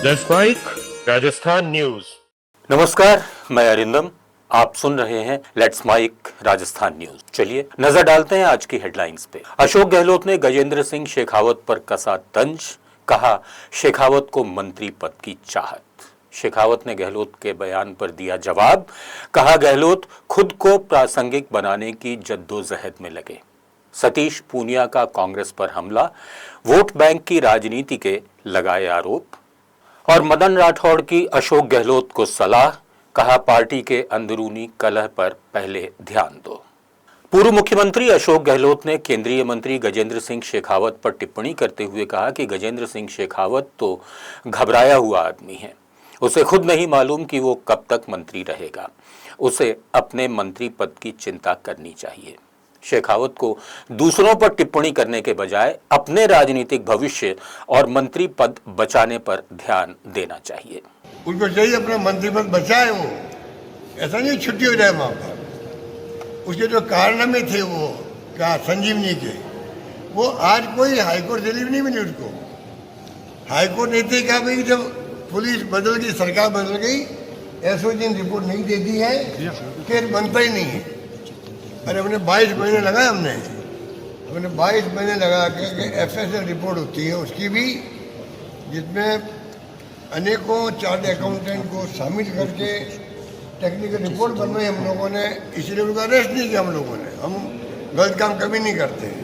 Let's mic Rajasthan news. नमस्कार, मैं अरिंदम। आप सुन रहे हैं लेट्स माइक राजस्थान न्यूज। चलिए नजर डालते हैं आज की हेडलाइंस पे। अशोक गहलोत ने गजेंद्र सिंह शेखावत पर कसा तंज, कहा शेखावत को मंत्री पद की चाहत। शेखावत ने गहलोत के बयान पर दिया जवाब, कहा गहलोत खुद को प्रासंगिक बनाने की जद्दोजहद में लगे। सतीश पूनिया का कांग्रेस पर हमला, वोट बैंक की राजनीति के लगाए आरोप। और मदन राठौड़ की अशोक गहलोत को सलाह, कहा पार्टी के अंदरूनी कलह पर पहले ध्यान दो। पूर्व मुख्यमंत्री अशोक गहलोत ने केंद्रीय मंत्री गजेंद्र सिंह शेखावत पर टिप्पणी करते हुए कहा कि गजेंद्र सिंह शेखावत तो घबराया हुआ आदमी है, उसे खुद नहीं मालूम कि वो कब तक मंत्री रहेगा, उसे अपने मंत्री पद की चिंता करनी चाहिए। शेखावत को दूसरों पर टिप्पणी करने के बजाय अपने राजनीतिक भविष्य और मंत्री पद बचाने पर ध्यान देना चाहिए। उनको चाहिए अपना मंत्री पद बचाए, वो ऐसा नहीं छुट्टी हो जाए वहाँ पर। उसके जो कारनामे थे वो क्या संजीवनी के, वो आज कोई हाईकोर्ट दिल्ली में नहीं मिली उसको। हाईकोर्ट ने थे कहा भाई जब पुलिस बदल गई, सरकार बदल गई, एसओजी ने रिपोर्ट नहीं दे दी है, फिर बनता ही नहीं है। अरे हमने 22 महीने लगाए, हमने 22 महीने लगा के एफएसएल रिपोर्ट होती है उसकी भी, जिसमें अनेकों चार्ट अकाउंटेंट को शामिल करके टेक्निकल रिपोर्ट बनवाई हम लोगों ने, इसलिए उनको अरेस्ट नहीं किया हम लोगों ने। हम गलत काम कभी नहीं करते हैं।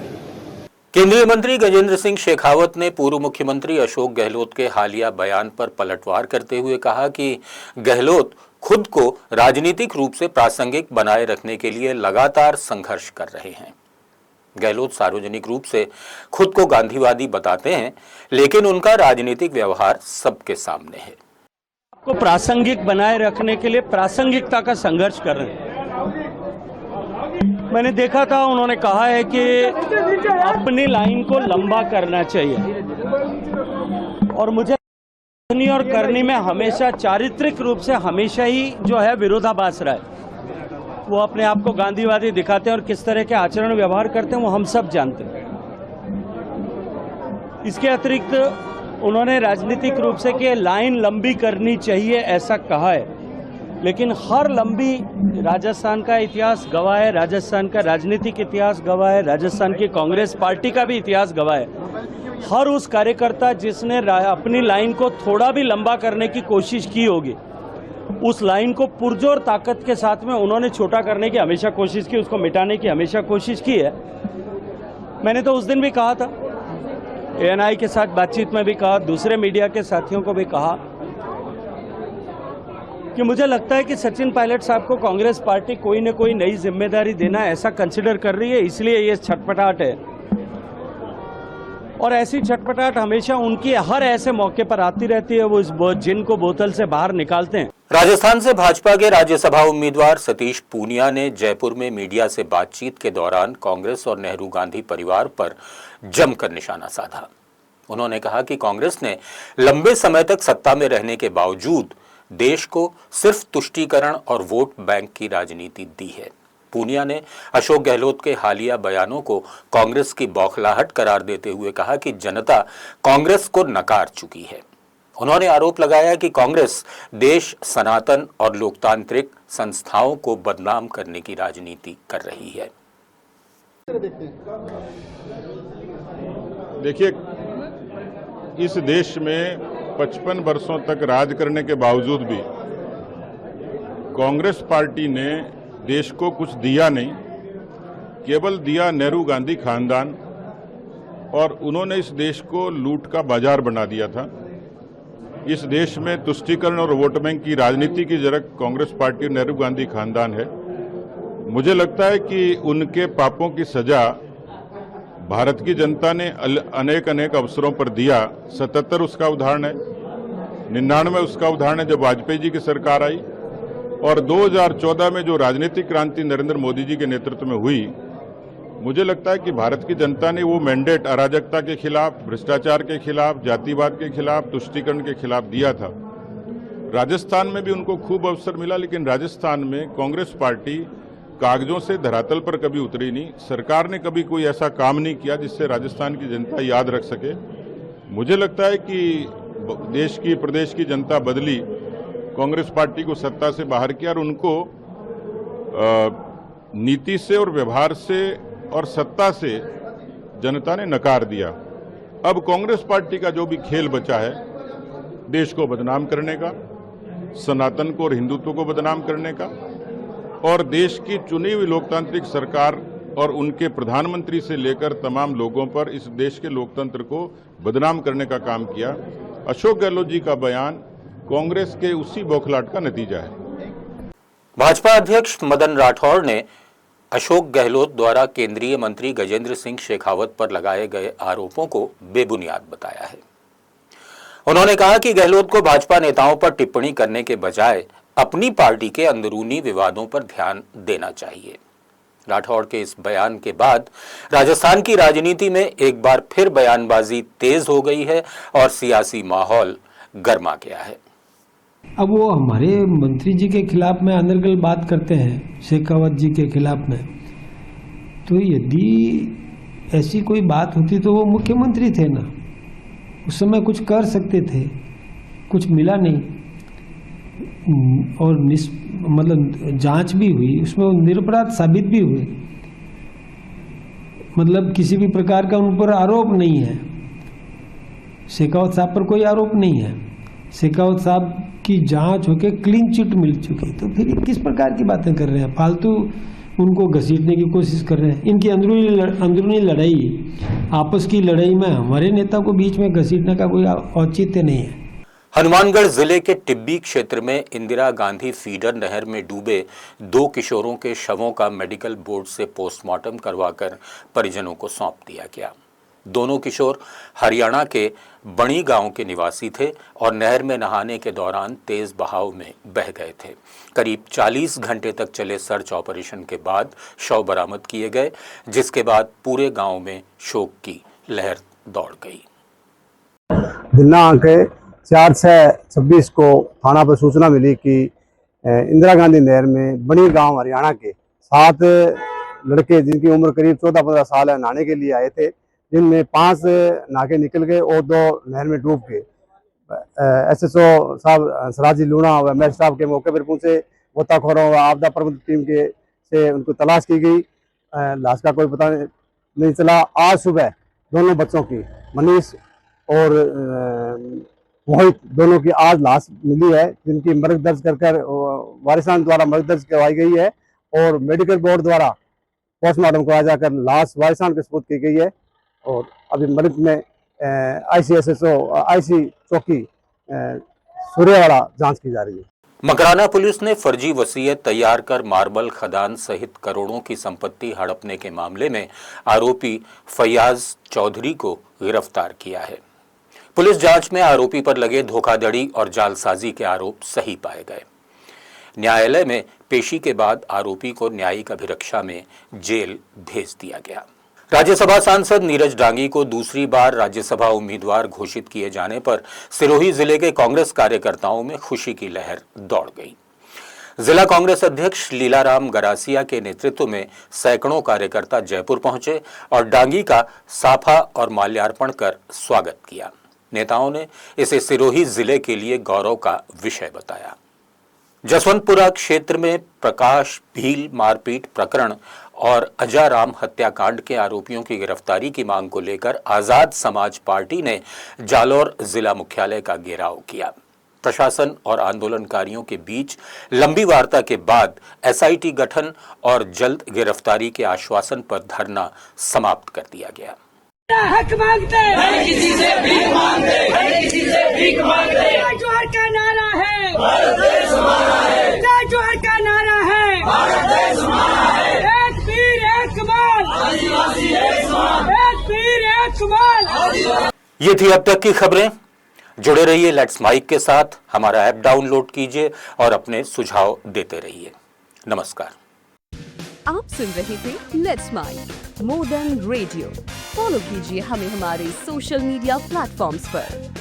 केंद्रीय मंत्री गजेंद्र सिंह शेखावत ने पूर्व मुख्यमंत्री अशोक गहलोत के हालिया बयान पर पलटवार करते हुए कहा कि गहलोत खुद को राजनीतिक रूप से प्रासंगिक बनाए रखने के लिए लगातार संघर्ष कर रहे हैं। गहलोत सार्वजनिक रूप से खुद को गांधीवादी बताते हैं, लेकिन उनका राजनीतिक व्यवहार सबके सामने है। को प्रासंगिक बनाए रखने के लिए प्रासंगिकता का संघर्ष कर रहे हैं। मैंने देखा था, उन्होंने कहा है कि अपनी लाइन को लंबा करना चाहिए, और मुझे और करनी में हमेशा चारित्रिक रूप से हमेशा ही जो है विरोधाभास रहा है। वो अपने आप को गांधीवादी दिखाते हैं और किस तरह के आचरण व्यवहार करते हैं वो हम सब जानते हैं। इसके अतिरिक्त उन्होंने राजनीतिक रूप से कि लाइन लंबी करनी चाहिए ऐसा कहा है, लेकिन हर लंबी राजस्थान का इतिहास गवाह है, राजस्थान का राजनीतिक इतिहास गवाह है, राजस्थान की कांग्रेस पार्टी का भी इतिहास गवाह है। हर उस कार्यकर्ता जिसने अपनी लाइन को थोड़ा भी लंबा करने की कोशिश की होगी, उस लाइन को पुरजोर ताकत के साथ में उन्होंने छोटा करने की हमेशा कोशिश की, उसको मिटाने की हमेशा कोशिश की है। मैंने तो उस दिन भी कहा था, एएनआई के साथ बातचीत में भी कहा, दूसरे मीडिया के साथियों को भी कहा कि मुझे लगता है कि सचिन पायलट साहब को कांग्रेस पार्टी कोई न कोई नई जिम्मेदारी देना ऐसा कंसिडर कर रही है, इसलिए ये छटपटाहट है। और ऐसी छटपटाहट हमेशा उनकी हर ऐसे मौके पर आती रहती है, वो जिन को बोतल से बाहर निकालते हैं। राजस्थान से भाजपा के राज्यसभा उम्मीदवार सतीश पूनिया ने जयपुर में मीडिया से बातचीत के दौरान कांग्रेस और नेहरू गांधी परिवार पर जमकर निशाना साधा। उन्होंने कहा कि कांग्रेस ने लंबे समय तक सत्ता में रहने के बावजूद देश को सिर्फ तुष्टीकरण और वोट बैंक की राजनीति दी है। पूनिया ने अशोक गहलोत के हालिया बयानों को कांग्रेस की बौखलाहट करार देते हुए कहा कि जनता कांग्रेस को नकार चुकी है। उन्होंने आरोप लगाया कि कांग्रेस देश, सनातन और लोकतांत्रिक संस्थाओं को बदनाम करने की राजनीति कर रही है। देखिए, इस देश में 55 वर्षों तक राज करने के बावजूद भी कांग्रेस पार्टी ने देश को कुछ दिया नहीं, केवल दिया नेहरू गांधी खानदान, और उन्होंने इस देश को लूट का बाजार बना दिया था। इस देश में तुष्टीकरण और वोट बैंक की राजनीति की जड़ कांग्रेस पार्टी और नेहरू गांधी खानदान है। मुझे लगता है कि उनके पापों की सजा भारत की जनता ने अनेक अवसरों पर दिया। 77 उसका उदाहरण है, 99 उसका उदाहरण है जब वाजपेयी जी की सरकार आई, और 2014 में जो राजनीतिक क्रांति नरेंद्र मोदी जी के नेतृत्व में हुई, मुझे लगता है कि भारत की जनता ने वो मैंडेट अराजकता के खिलाफ, भ्रष्टाचार के खिलाफ, जातिवाद के खिलाफ, तुष्टीकरण के खिलाफ दिया था। राजस्थान में भी उनको खूब अवसर मिला, लेकिन राजस्थान में कांग्रेस पार्टी कागजों से धरातल पर कभी उतरी नहीं। सरकार ने कभी कोई ऐसा काम नहीं किया जिससे राजस्थान की जनता याद रख सके। मुझे लगता है कि देश की प्रदेश की जनता बदली, कांग्रेस पार्टी को सत्ता से बाहर किया और उनको नीति से और व्यवहार से और सत्ता से जनता ने नकार दिया। अब कांग्रेस पार्टी का जो भी खेल बचा है, देश को बदनाम करने का, सनातन को और हिंदुत्व को बदनाम करने का, और देश की चुनी हुई लोकतांत्रिक सरकार और उनके प्रधानमंत्री से लेकर तमाम लोगों पर इस देश के लोकतंत्र को बदनाम करने का काम किया। अशोक गहलोत जी का बयान कांग्रेस के उसी बौखलाहट का नतीजा है। भाजपा अध्यक्ष मदन राठौड़ ने अशोक गहलोत द्वारा केंद्रीय मंत्री गजेंद्र सिंह शेखावत पर लगाए गए आरोपों को बेबुनियाद बताया है। उन्होंने कहा कि गहलोत को भाजपा नेताओं पर टिप्पणी करने के बजाय अपनी पार्टी के अंदरूनी विवादों पर ध्यान देना चाहिए। राठौड़ के इस बयान के बाद राजस्थान की राजनीति में एक बार फिर बयानबाजी तेज हो गई है और सियासी माहौल गर्मा गया है। अब वो हमारे मंत्री जी के खिलाफ में अनर्गल बात करते हैं, शेखावत जी के खिलाफ में, तो यदि ऐसी कोई बात होती तो वो मुख्यमंत्री थे ना, उस समय कुछ कर सकते थे, कुछ मिला नहीं, और मतलब जांच भी हुई, उसमें वो निरपराध साबित भी हुए, मतलब किसी भी प्रकार का उन पर आरोप नहीं है। शेखावत साहब पर कोई आरोप नहीं है, शेखावत साहब की जांच होके क्लीन चिट मिल चुकी, तो फिर किस प्रकार की बातें कर रहे हैं, फालतू उनको घसीटने की कोशिश कर रहे हैं। इनकी अंदरूनी लड़ाई, आपस की लड़ाई में हमारे नेता को बीच में घसीटने का कोई औचित्य नहीं है। हनुमानगढ़ जिले के टिब्बी क्षेत्र में इंदिरा गांधी फीडर नहर में डूबे 2 किशोरों के शवों का मेडिकल बोर्ड से पोस्टमार्टम करवाकर परिजनों को सौंप दिया गया। दोनों किशोर हरियाणा के बणी गांव के निवासी थे और नहर में नहाने के दौरान तेज बहाव में बह गए थे। करीब 40 घंटे तक चले सर्च ऑपरेशन के बाद शव बरामद किए गए, जिसके बाद पूरे गांव में शोक की लहर दौड़ गई। दिनांक 4/6/26 को थाना पर सूचना मिली कि इंदिरा गांधी नहर में बणी गांव हरियाणा के 7 लड़के जिनकी उम्र करीब 14-15 साल है नहाने के लिए आए थे, जिनमें 5 नहा के निकल गए और 2 नहर में डूब गए। SHO साहब सराजी लूणा व मेड स्टाफ के मौके पर पहुंचे। गोताखोरों व आपदा प्रबंधन टीम के से उनको तलाश की गई, लाश का कोई पता नहीं चला। आज सुबह दोनों बच्चों की, मनीष और मोहित, दोनों की आज लाश मिली है, जिनकी मृत दर्ज कर वारिसान द्वारा मृत दर्ज करवाई गई है और मेडिकल बोर्ड द्वारा पोस्टमार्टम करवाया जाकर लाश वारिसान के सुपुर्द की गई है। और अभी मृत में IC चौकी सूर्यवाड़ा जांच की जा रही है। मकराना पुलिस ने फर्जी वसीयत तैयार कर मार्बल खदान सहित करोड़ों की संपत्ति हड़पने के मामले में आरोपी फैयाज चौधरी को गिरफ्तार किया है। पुलिस जांच में आरोपी पर लगे धोखाधड़ी और जालसाजी के आरोप सही पाए गए। न्यायालय में पेशी के बाद आरोपी को न्यायिक अभिरक्षा में जेल भेज दिया गया। राज्यसभा सांसद नीरज डांगी को दूसरी बार राज्यसभा उम्मीदवार घोषित किए जाने पर सिरोही जिले के कांग्रेस कार्यकर्ताओं में खुशी की लहर दौड़ गई। जिला कांग्रेस अध्यक्ष लीलाराम गरासिया के नेतृत्व में सैकड़ों कार्यकर्ता जयपुर पहुंचे और डांगी का साफा और माल्यार्पण कर स्वागत किया। नेताओं ने इसे सिरोही जिले के लिए गौरव का विषय बताया। जसवंतपुरा क्षेत्र में प्रकाश भील मारपीट प्रकरण और अजाराम हत्याकांड के आरोपियों की गिरफ्तारी की मांग को लेकर आजाद समाज पार्टी ने जालौर जिला मुख्यालय का घेराव किया। प्रशासन और आंदोलनकारियों के बीच लंबी वार्ता के बाद SIT गठन और जल्द गिरफ्तारी के आश्वासन पर धरना समाप्त कर दिया गया। हक मांगते हैं, किसी से भीख मांगते हैं, किसी से भीख मांगते हैं। जोहर का नारा है, भारत देश हमारा है। जोहर का नारा है, भारत देश हमारा है। एक पीर एक कमाल, आदिवासी एक समान। एक पीर एक कमाल, आदिवासी। ये थी अब तक की खबरें। जुड़े रहिए लेट्स माइक के साथ। हमारा ऐप डाउनलोड कीजिए और अपने सुझाव देते रहिए। नमस्कार। आप सुन रहे थे let's mic more than radio. Follow कीजिए हमें हमारे सोशल मीडिया प्लेटफॉर्म्स पर।